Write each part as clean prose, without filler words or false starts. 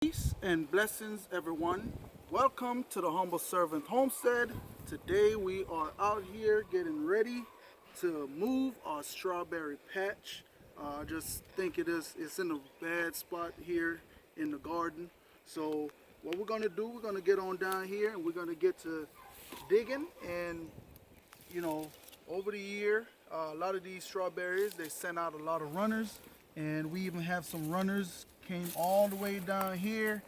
Peace and blessings, everyone. Welcome to the Humble Servant Homestead. Today we are out here getting ready to move our strawberry patch. I just think it's in a bad spot here in the garden. So what we're gonna do, we're gonna get on down here and we're gonna get to digging. And you know, over the year, a lot of these strawberries, they sent out a lot of runners, and we even have some runners came all the way down here.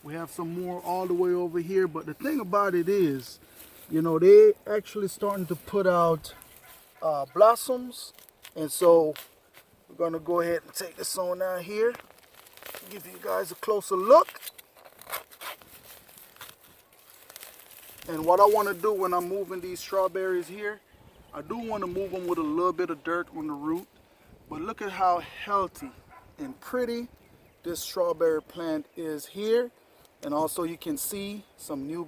We have some more all the way over here, but the thing about it is, they actually starting to put out blossoms, and so we're gonna go ahead and take this on down here, give you guys a closer look. And what I want to do when I'm moving these strawberries here, I do want to move them with a little bit of dirt on the root. But look at how healthy and pretty this strawberry plant is here. And also you can see some new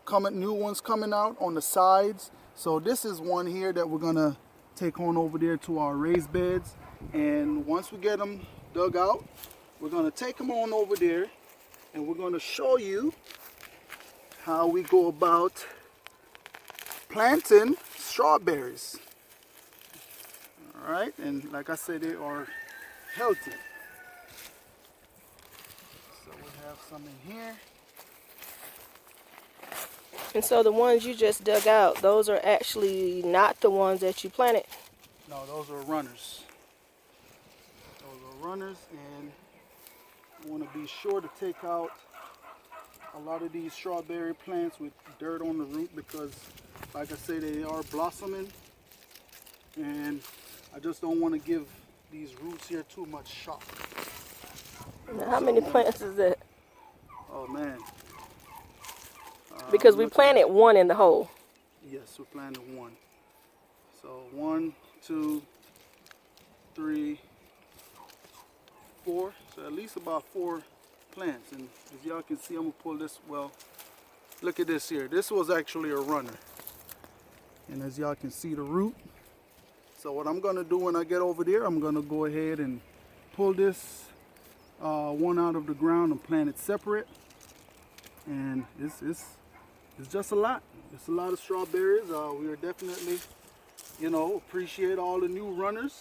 ones coming out on the sides. So this is one here that we're gonna take on over there to our raised beds. And once we get them dug out, we're gonna take them on over there and we're gonna show you how we go about planting strawberries. All right, and like I said, they are healthy. So we have some in here. And so the ones you just dug out, those are actually not the ones that you planted? No, those are runners. Those are runners, and you want to be sure to take out a lot of these strawberry plants with dirt on the root because, like I say, they are blossoming, and I just don't want to give these roots here too much shock. Now, how many plants is that? Oh man. Because we planted one in the hole. Yes, we planted one. So 1, 2, 3, 4. So at least about 4 plants. And as y'all can see, I'm gonna pull this. Well, look at this here. This was actually a runner. And as y'all can see, the root. So what I'm gonna do when I get over there, I'm gonna go ahead and pull this one out of the ground and plant it separate. And it's just a lot. It's a lot of strawberries. We are definitely, appreciate all the new runners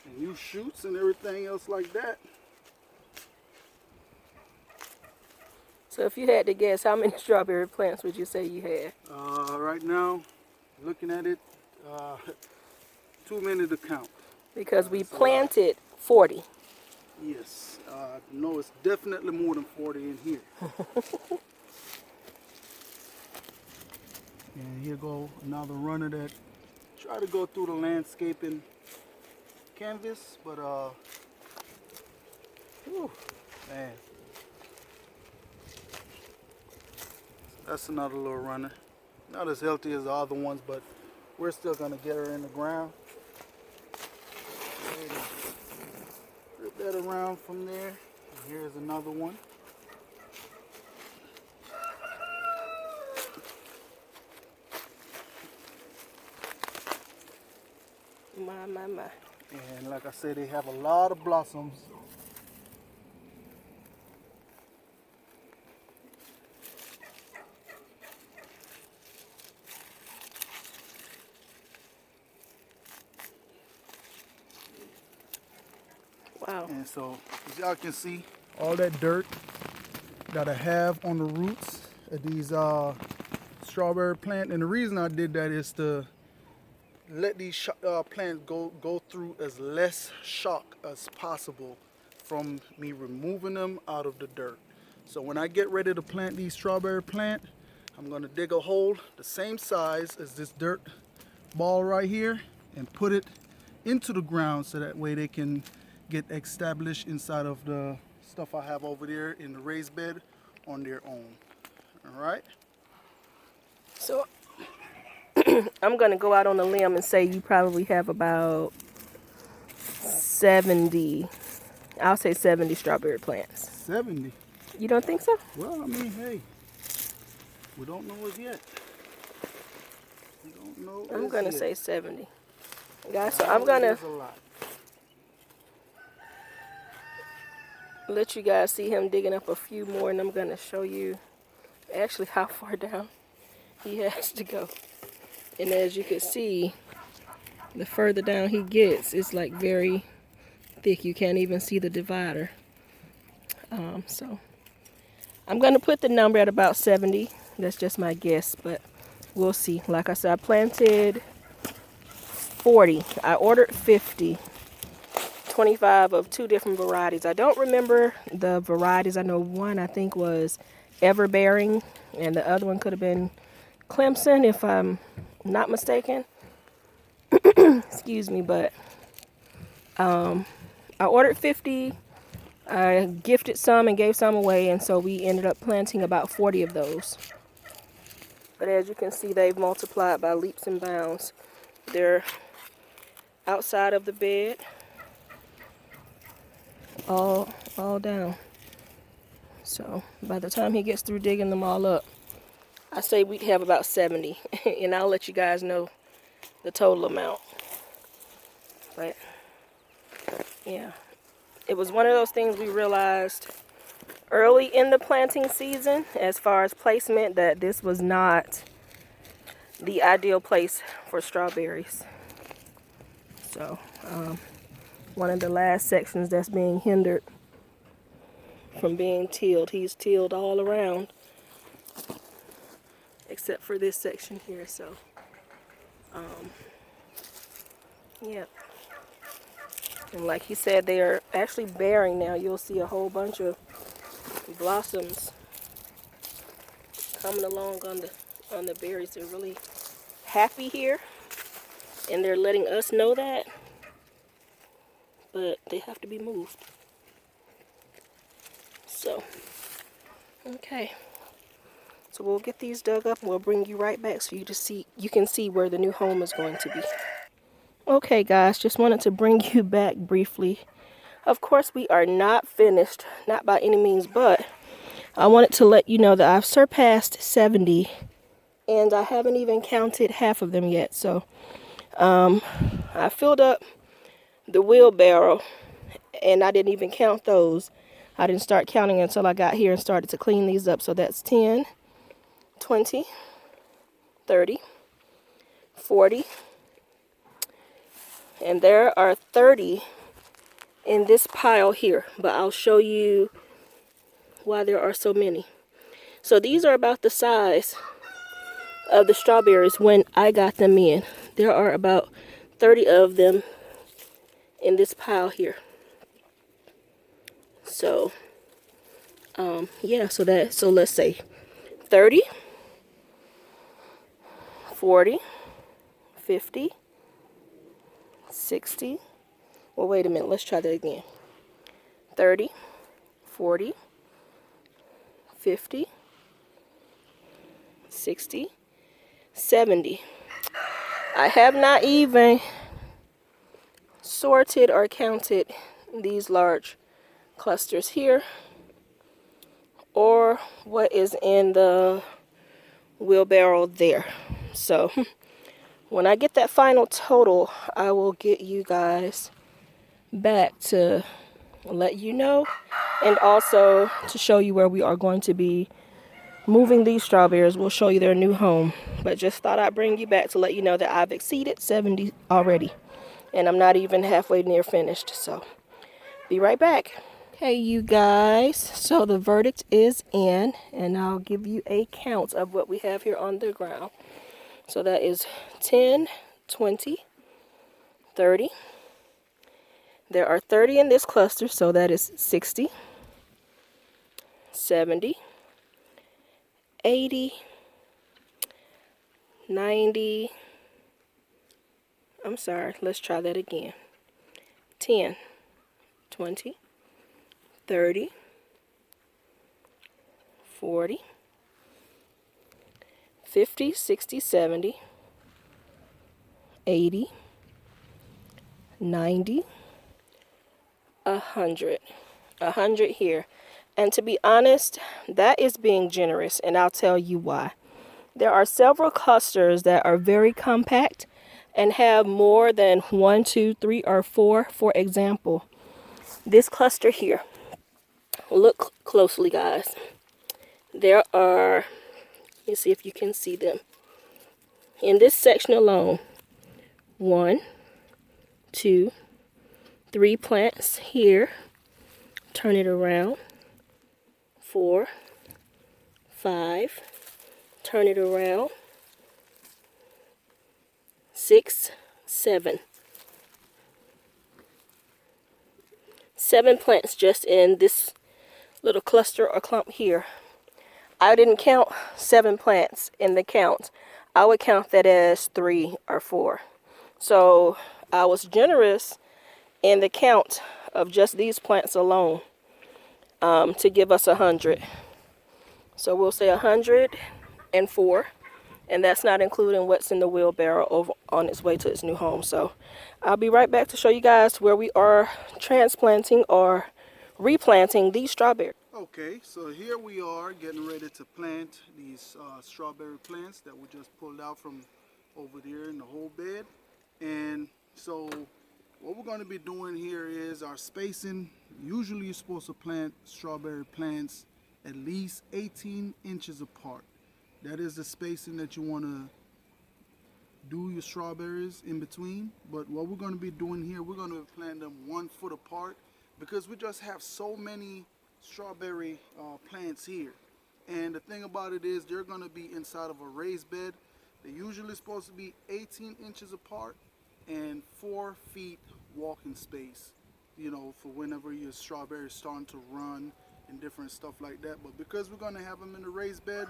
and new shoots and everything else like that. So if you had to guess, how many strawberry plants would you say you had? Right now, looking at it, too many to count. Because we planted 40. Yes, no, it's definitely more than 40 in here. And here go another runner that try to go through the landscaping canvas, but whew, man, that's another little runner. Not as healthy as the other ones, but we're still gonna get her in the ground. Rip that around from there. And here's another one. My. And like I said, they have a lot of blossoms. Wow. And so, as y'all can see, all that dirt that I have on the roots of these strawberry plant. And the reason I did that is to let these plants go through as less shock as possible from me removing them out of the dirt. So when I get ready to plant these strawberry plant, I'm gonna dig a hole the same size as this dirt ball right here and put it into the ground so that way they can get established inside of the stuff I have over there in the raised bed on their own. All right? So I'm going to go out on a limb and say you probably have about 70, I'll say 70 strawberry plants. 70. You don't think so? Well, I mean, hey, we don't know it yet. We don't know. I'm going to yet. say 70. Guys, so I'm going to... There's a lot. let you guys see him digging up a few more, and I'm going to show you actually how far down he has to go. And as you can see, the further down he gets, it's like very thick. You can't even see the divider. So I'm going to put the number at about 70. That's just my guess, but we'll see. Like I said, I planted 40. I ordered 50. 25 of 2 different varieties. I don't remember the varieties. I know one I think was Everbearing, and the other one could have been Clemson if I'm not mistaken. Excuse me, but I ordered 50. I gifted some and gave some away, and so we ended up planting about 40 of those. But as you can see, they've multiplied by leaps and bounds. They're outside of the bed, all down. So by the time he gets through digging them all up, I say we'd have about 70, and I'll let you guys know the total amount. But yeah, it was one of those things we realized early in the planting season, as far as placement, that this was not the ideal place for strawberries. So one of the last sections that's being hindered from being tilled, he's tilled all around except for this section here. So yeah, and like he said, they are actually bearing now. You'll see a whole bunch of blossoms coming along on the berries. They're really happy here, and they're letting us know that, but they have to be moved. So okay, so we'll get these dug up and we'll bring you right back so you can see where the new home is going to be. Okay guys, just wanted to bring you back briefly. Of course, we are not finished, not by any means, but I wanted to let you know that I've surpassed 70, and I haven't even counted half of them yet. So I filled up the wheelbarrow, and I didn't even count those. I didn't start counting until I got here and started to clean these up. So that's 10, 20, 30, 40, and there are 30 in this pile here, but I'll show you why there are so many. So these are about the size of the strawberries when I got them in. There are about 30 of them in this pile here. So yeah, so let's say 30, 40, 50, 60. Well, wait a minute, let's try that again. 30, 40, 50, 60, 70. I have not even sorted or counted these large clusters here, or what is in the wheelbarrow there. So when I get that final total, I will get you guys back to let you know, and also to show you where we are going to be moving these strawberries. We'll show you their new home, but just thought I'd bring you back to let you know that I've exceeded 70 already, and I'm not even halfway near finished. So be right back. Okay, you guys, so the verdict is in, and I'll give you a count of what we have here on the ground. So that is 10, 20, 30. There are 30 in this cluster, so that is 60, 70, 80, 90. I'm sorry, let's try that again. 10, 20, 30, 40, 50, 60, 70, 80, 90, 100. 100 here. And to be honest, that is being generous, and I'll tell you why. There are several clusters that are very compact and have more than 1, 2, 3, or 4. For example, this cluster here. Look closely, guys. There are, let me see if you can see them. In this section alone, 1, 2, 3 plants here. Turn it around. 4, 5. Turn it around. 6, 7. 7 plants just in this little cluster or clump here. I didn't count 7 plants in the count. I would count that as 3 or 4. So I was generous in the count of just these plants alone to give us 100. So we'll say 104, and that's not including what's in the wheelbarrow over on its way to its new home. So I'll be right back to show you guys where we are transplanting or replanting these strawberries. Okay, so here we are getting ready to plant these strawberry plants that we just pulled out from over there in the whole bed. And so what we're going to be doing here is our spacing. Usually you're supposed to plant strawberry plants at least 18 inches apart. That is the spacing that you want to do your strawberries in between. But what we're going to be doing here, we're going to plant them 1 foot apart because we just have so many strawberry plants here. And the thing about it is they're going to be inside of a raised bed. They're usually supposed to be 18 inches apart and 4 feet walking space, you know, for whenever your strawberries starting to run and different stuff like that. But because we're going to have them in the raised bed,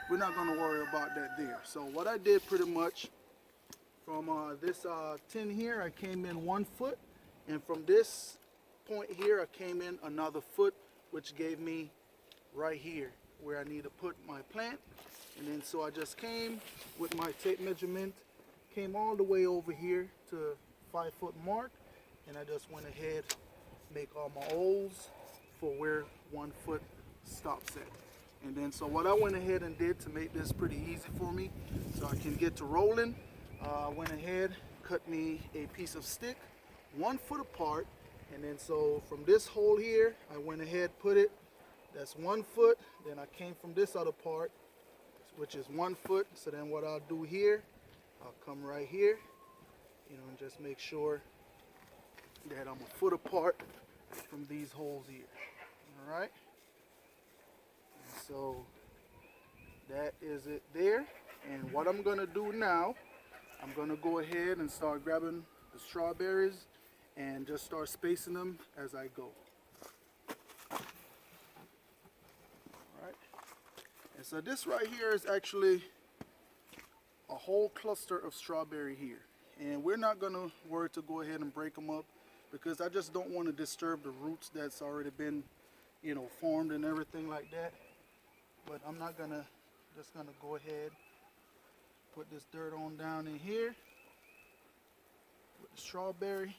we're not going to worry about that there. So what I did pretty much from this tin here, I came in 1 foot, and from this point here I came in another foot, which gave me right here where I need to put my plant. And then so I just came with my tape measurement, came all the way over here to 5 foot mark, and I just went ahead, make all my holes for where 1 foot stops at. And then so what I went ahead and did to make this pretty easy for me so I can get to rolling, I went ahead, cut me a piece of stick 1 foot apart. And then so from this hole here, I went ahead, put it, that's 1 foot. Then I came from this other part, which is 1 foot. So then what I'll do here, I'll come right here, you know, and just make sure that I'm 1 foot apart from these holes here. All right. And so that is it there. And what I'm gonna do now, I'm gonna go ahead and start grabbing the strawberries and just start spacing them as I go. Alright. And so this right here is actually a whole cluster of strawberry here. And we're not gonna worry to go ahead and break them up because I just don't want to disturb the roots that's already been, you know, formed and everything like that. But I'm not gonna, just gonna go ahead, put this dirt on down in here with the strawberry.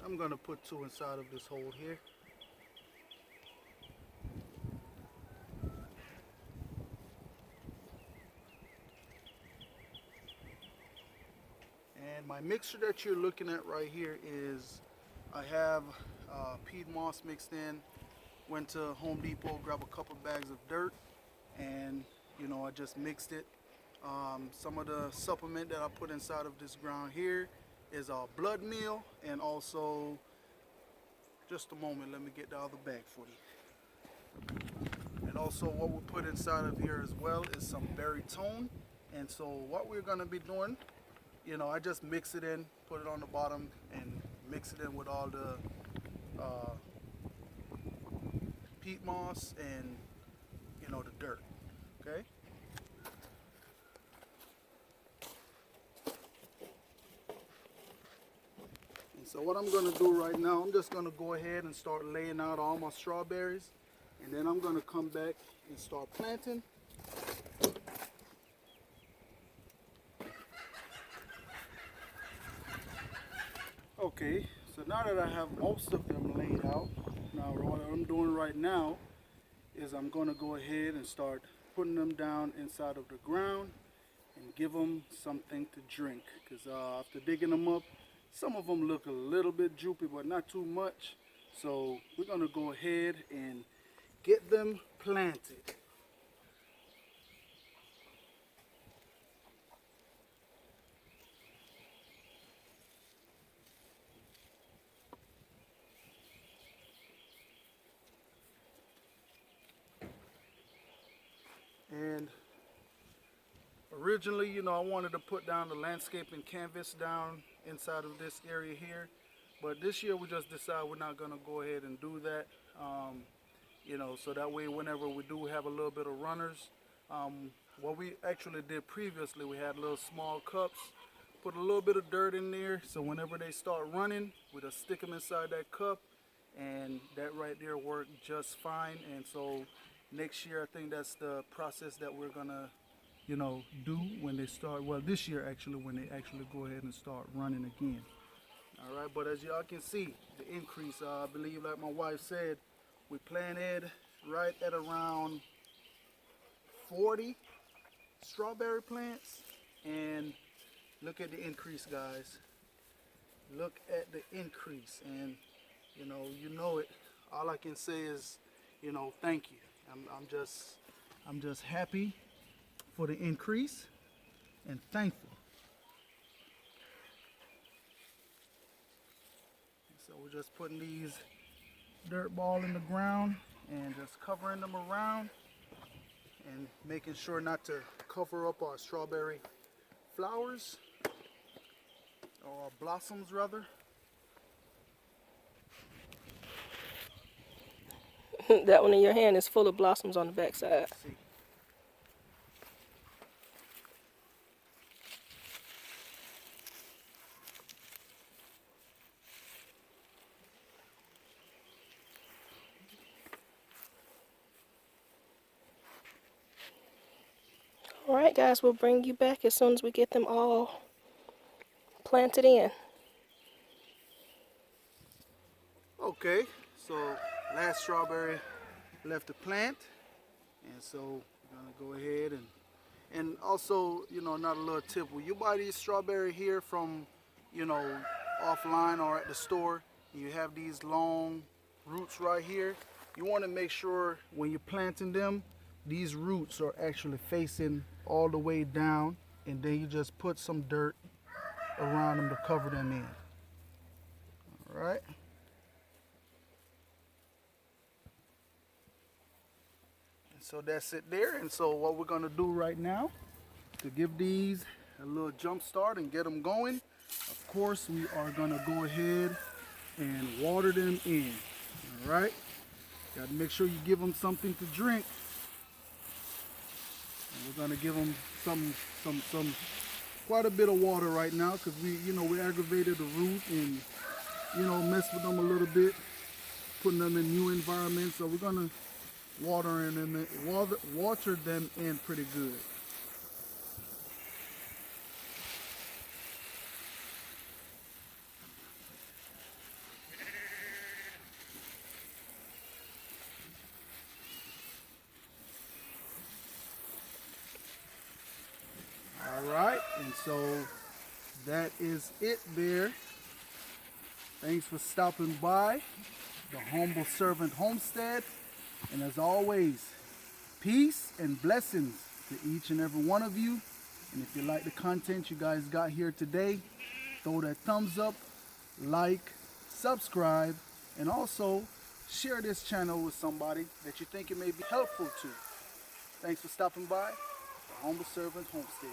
I'm going to put 2 inside of this hole here. And my mixture that you're looking at right here is, I have peat moss mixed in. Went to Home Depot, grabbed a couple bags of dirt, and you know, I just mixed it. Some of the supplement that I put inside of this ground here is blood meal, and also, just a moment, let me get the other bag for you. And also what we put inside of here as well is some berry tone. And so what we're going to be doing, you know, I just mix it in, put it on the bottom, and mix it in with all the peat moss and, you know, the dirt. Okay. So what I'm gonna do right now, I'm just gonna go ahead and start laying out all my strawberries, and then I'm gonna come back and start planting. Okay, so now that I have most of them laid out, now what I'm doing right now is I'm gonna go ahead and start putting them down inside of the ground and give them something to drink, because after digging them up, some of them look a little bit droopy, but not too much. So we're gonna go ahead and get them planted. And originally, you know, I wanted to put down the landscaping canvas down inside of this area here, but this year we just decided we're not gonna go ahead and do that. You know, so that way whenever we do have a little bit of runners, what we actually did previously, we had little small cups, put a little bit of dirt in there, so whenever they start running, we just stick them inside that cup, and that right there worked just fine. And so next year, I think that's the process that we're gonna, you know, do when they start, well, this year actually, when they actually go ahead and start running again. All right, but as y'all can see, the increase, I believe, like my wife said, we planted right at around 40 strawberry plants, and look at the increase, guys. Look at the increase, and you know it. All I can say is, you know, thank you. I'm just happy for the increase and thankful. So we're just putting these dirt ball in the ground and just covering them around and making sure not to cover up our strawberry flowers, or blossoms rather. That one in your hand is full of blossoms on the backside. Let's see. All right, guys, we'll bring you back as soon as we get them all planted in. Okay, so last strawberry left to plant, and so we're gonna go ahead and also, you know, another little tip: when you buy these strawberry here from, you know, offline or at the store, and you have these long roots right here, you want to make sure when you're planting them, these roots are actually facing all the way down, and then you just put some dirt around them to cover them in. All right. So that's it there. And so what we're gonna do right now to give these a little jump start and get them going, of course, we are gonna go ahead and water them in. All right. Got to make sure you give them something to drink. And we're gonna give them quite a bit of water right now, because we aggravated the root and messed with them a little bit, putting them in new environments. So we're gonna water them in pretty good. All right, and so that is it there. Thanks for stopping by the Humble Servant Homestead. And as always, peace and blessings to each and every one of you. And if you like the content you guys got here today, throw that thumbs up, like, subscribe, and also share this channel with somebody that you think it may be helpful to. Thanks for stopping by the Humble Servant Homestead.